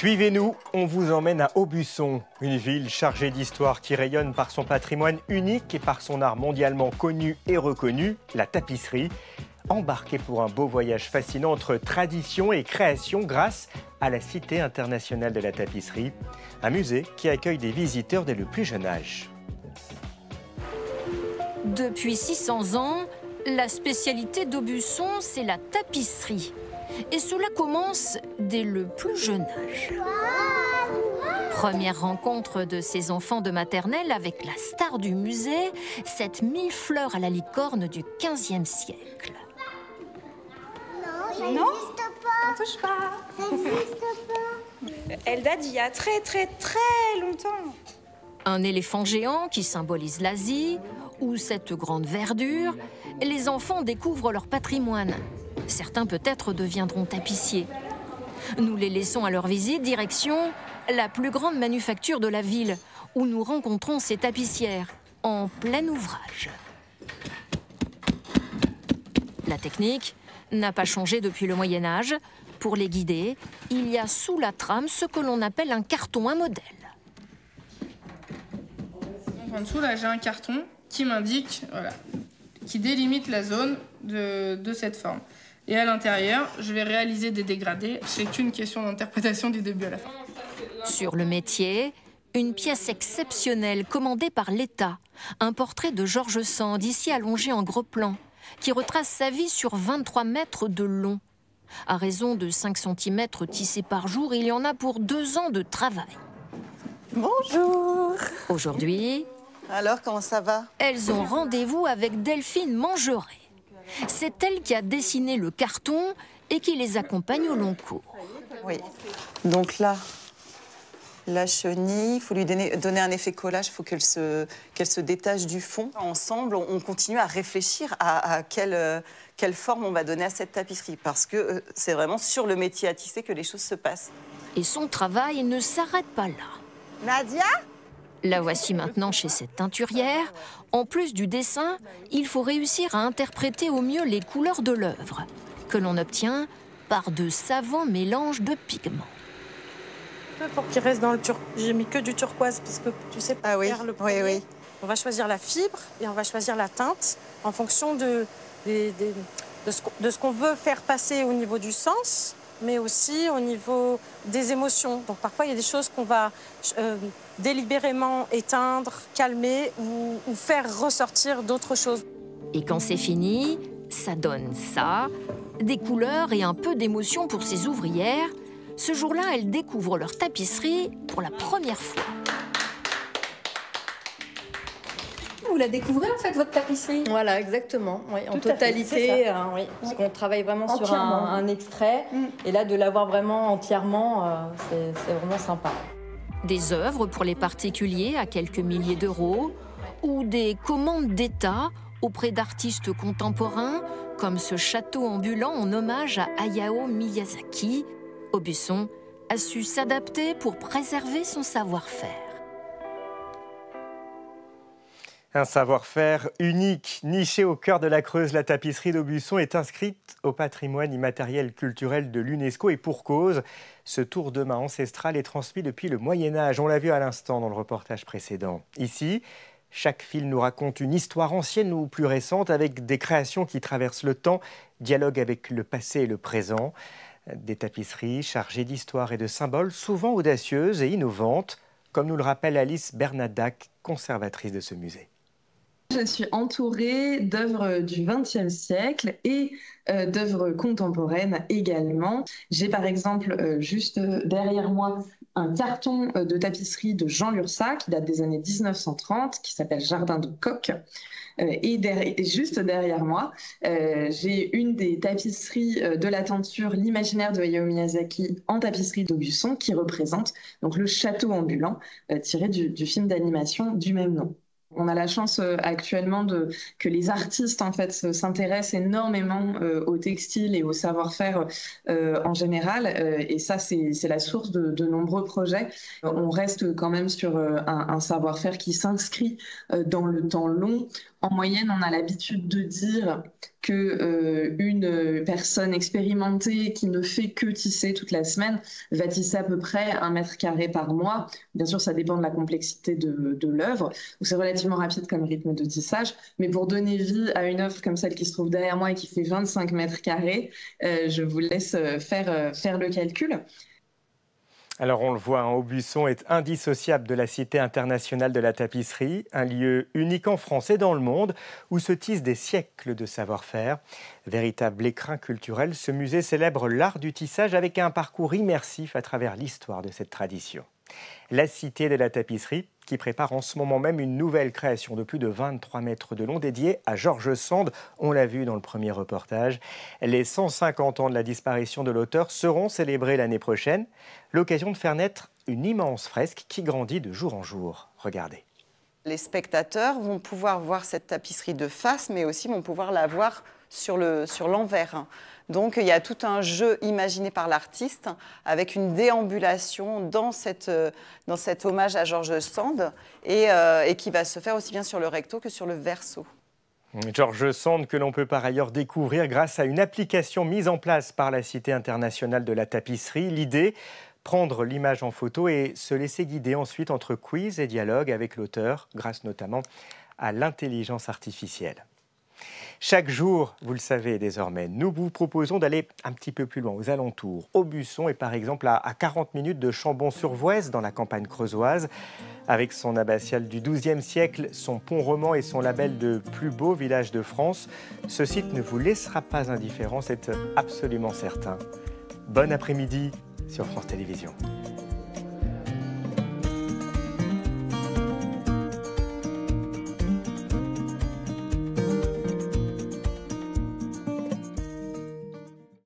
Suivez-nous, on vous emmène à Aubusson, une ville chargée d'histoire qui rayonne par son patrimoine unique et par son art mondialement connu et reconnu, la tapisserie. Embarquez pour un beau voyage fascinant entre tradition et création grâce à la Cité internationale de la tapisserie, un musée qui accueille des visiteurs dès le plus jeune âge. Depuis 600 ans, la spécialité d'Aubusson, c'est la tapisserie. Et cela commence dès le plus jeune âge. Première rencontre de ces enfants de maternelle avec la star du musée, cette mille-fleurs à la licorne du XVe siècle. Non, ça n'existe pas. On touche pas. Ça n'existe pas. Elle date d'il y a très longtemps. Un éléphant géant qui symbolise l'Asie, ou cette grande verdure, les enfants découvrent leur patrimoine. Certains peut-être deviendront tapissiers. Nous les laissons à leur visite, direction la plus grande manufacture de la ville, où nous rencontrons ces tapissières, en plein ouvrage. La technique n'a pas changé depuis le Moyen-Âge. Pour les guider, il y a sous la trame ce que l'on appelle un carton, un modèle. En dessous, là, j'ai un carton qui m'indique, voilà, qui délimite la zone de cette forme. Et à l'intérieur, je vais réaliser des dégradés. C'est qu'une question d'interprétation du début à la fin. Sur le métier, une pièce exceptionnelle commandée par l'État. Un portrait de Georges Sand, ici allongé en gros plan, qui retrace sa vie sur 23 mètres de long. À raison de 5 cm tissés par jour, il y en a pour 2 ans de travail. Bonjour. Aujourd'hui, alors, comment ça va? Elles ont rendez-vous avec Delphine Mangeret. C'est elle qui a dessiné le carton et qui les accompagne au long cours. Oui. Donc là, la chenille, il faut lui donner un effet collage, il faut qu'elle se détache du fond. Ensemble, on continue à réfléchir à quelle forme on va donner à cette tapisserie, parce que c'est vraiment sur le métier à tisser que les choses se passent. Et son travail ne s'arrête pas là. Nadia? La voici maintenant chez cette teinturière. En plus du dessin, il faut réussir à interpréter au mieux les couleurs de l'œuvre, que l'on obtient par de savants mélanges de pigments. Pour qu'il reste dans le turquoise, j'ai mis que du turquoise, parce que tu sais pas faire le premier. Oui. On va choisir la fibre et on va choisir la teinte en fonction de ce qu'on veut faire passer au niveau du sens, mais aussi au niveau des émotions. Donc parfois, il y a des choses qu'on va délibérément éteindre, calmer ou faire ressortir d'autres choses. Et quand c'est fini, ça donne ça, des couleurs et un peu d'émotion pour ces ouvrières. Ce jour-là, elles découvrent leur tapisserie pour la première fois. Vous la découvrez en fait, votre tapisserie? Voilà, exactement, oui, en Tout à fait, totalité, oui, parce qu'on travaille vraiment sur un extrait, et là de l'avoir vraiment entièrement, c'est vraiment sympa. Des œuvres pour les particuliers à quelques milliers d'euros, ou des commandes d'État auprès d'artistes contemporains, comme ce château ambulant en hommage à Hayao Miyazaki. Aubusson a su s'adapter pour préserver son savoir-faire. Un savoir-faire unique, niché au cœur de la Creuse, la tapisserie d'Aubusson est inscrite au patrimoine immatériel culturel de l'UNESCO et pour cause, ce tour de main ancestral est transmis depuis le Moyen-Âge. On l'a vu à l'instant dans le reportage précédent. Ici, chaque fil nous raconte une histoire ancienne ou plus récente avec des créations qui traversent le temps, dialoguent avec le passé et le présent. Des tapisseries chargées d'histoire et de symboles, souvent audacieuses et innovantes, comme nous le rappelle Alice Bernadac, conservatrice de ce musée. Je suis entourée d'œuvres du XXe siècle et d'œuvres contemporaines également. J'ai par exemple juste derrière moi un carton de tapisserie de Jean Lurçat qui date des années 1930, qui s'appelle Jardin de Coq. Et juste derrière moi, j'ai une des tapisseries de la teinture L'imaginaire de Hayao Miyazaki en tapisserie d'Aubusson qui représente donc le château ambulant tiré du film d'animation du même nom. On a la chance actuellement que les artistes en fait s'intéressent énormément au textile et au savoir-faire en général, et ça c'est la source de nombreux projets. On reste quand même sur un savoir-faire qui s'inscrit dans le temps long. En moyenne, on a l'habitude de dire qu'une personne expérimentée qui ne fait que tisser toute la semaine va tisser à peu près 1 mètre carré par mois. Bien sûr, ça dépend de la complexité de l'œuvre. C'est relativement rapide comme rythme de tissage. Mais pour donner vie à une œuvre comme celle qui se trouve derrière moi et qui fait 25 mètres carrés, je vous laisse faire le calcul. Alors on le voit, Aubusson est indissociable de la Cité internationale de la tapisserie, un lieu unique en France et dans le monde où se tissent des siècles de savoir-faire. Véritable écrin culturel, ce musée célèbre l'art du tissage avec un parcours immersif à travers l'histoire de cette tradition. La Cité de la tapisserie qui prépare en ce moment même une nouvelle création de plus de 23 mètres de long dédiée à George Sand. On l'a vu dans le premier reportage. Les 150 ans de la disparition de l'auteur seront célébrés l'année prochaine. L'occasion de faire naître une immense fresque qui grandit de jour en jour. Regardez. Les spectateurs vont pouvoir voir cette tapisserie de face, mais aussi vont pouvoir la voir sur l'envers. Donc il y a tout un jeu imaginé par l'artiste avec une déambulation dans cet hommage à George Sand et qui va se faire aussi bien sur le recto que sur le verso. George Sand que l'on peut par ailleurs découvrir grâce à une application mise en place par la Cité internationale de la tapisserie. L'idée, prendre l'image en photo et se laisser guider ensuite entre quiz et dialogue avec l'auteur, grâce notamment à l'intelligence artificielle. Chaque jour, vous le savez désormais, nous vous proposons d'aller un petit peu plus loin, aux alentours. Aubusson est par exemple à 40 minutes de Chambon-sur-Voueize, dans la campagne creusoise. Avec son abbatiale du XIIe siècle, son pont roman et son label de plus beau village de France, ce site ne vous laissera pas indifférent, c'est absolument certain. Bon après-midi sur France Télévisions.